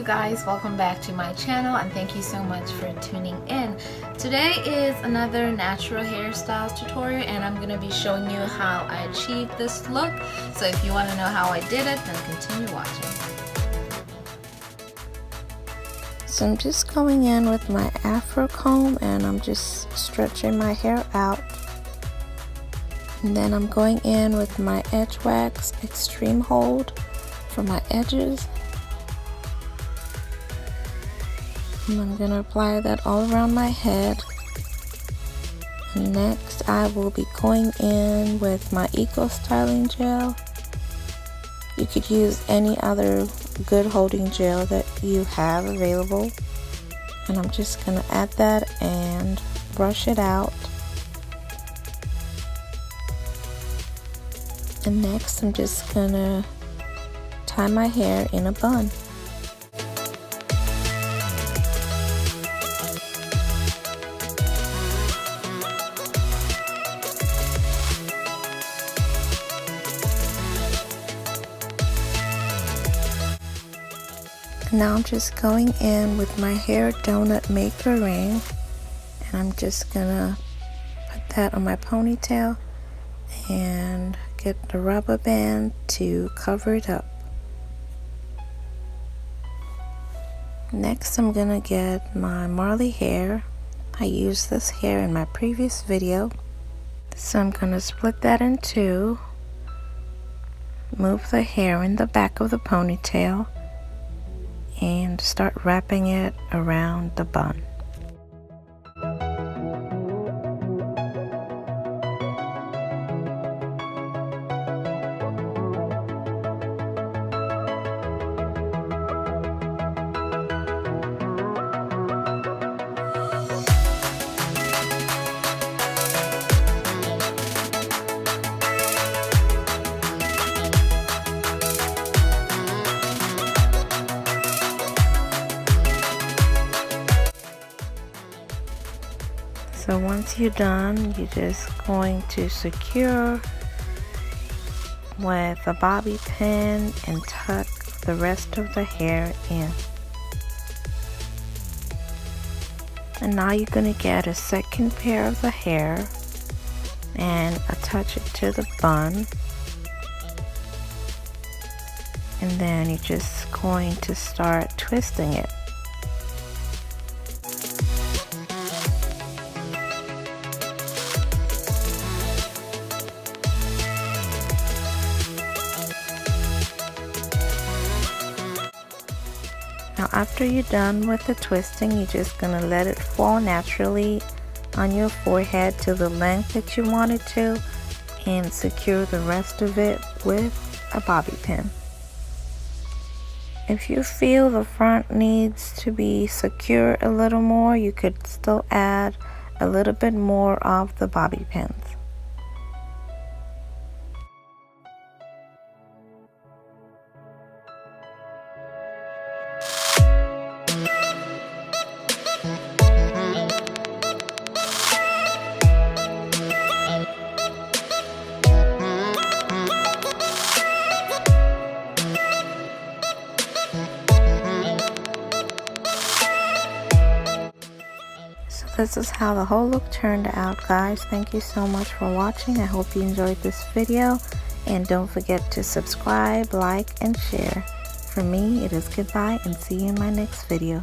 you guys, welcome back to my channel and thank you so much for tuning in. Today is another natural hairstyles tutorial and I'm going to be showing you how I achieved this look. So if you want to know how I did it, then continue watching. So I'm just going in with my afro comb and I'm just stretching my hair out. And then I'm going in with my edge wax extreme hold for my edges. And I'm going to apply that all around my head. And next I will be going in with my Eco Styling Gel. You could use any other good holding gel that you have available. And I'm just going to add that and brush it out. And next I'm just going to tie my hair in a bun. Now I'm just going in with my hair donut maker ring and I'm just gonna put that on my ponytail and get the rubber band to cover it up. Next I'm gonna get my Marley hair. I used this hair in my previous video. So I'm gonna split that in two, move the hair in the back of the ponytail, and start wrapping it around the bun. So once you're done, you're just going to secure with a bobby pin and tuck the rest of the hair in. And now you're going to get a second pair of the hair and attach it to the bun. And then you're just going to start twisting it. Now after you're done with the twisting, you're just going to let it fall naturally on your forehead to the length that you want it to and secure the rest of it with a bobby pin. If you feel the front needs to be secure a little more, you could still add a little bit more of the bobby pins. This is how the whole look turned out, guys. Thank you so much for watching. I hope you enjoyed this video and don't forget to subscribe, like, and share. For me, it is goodbye and see you in my next video.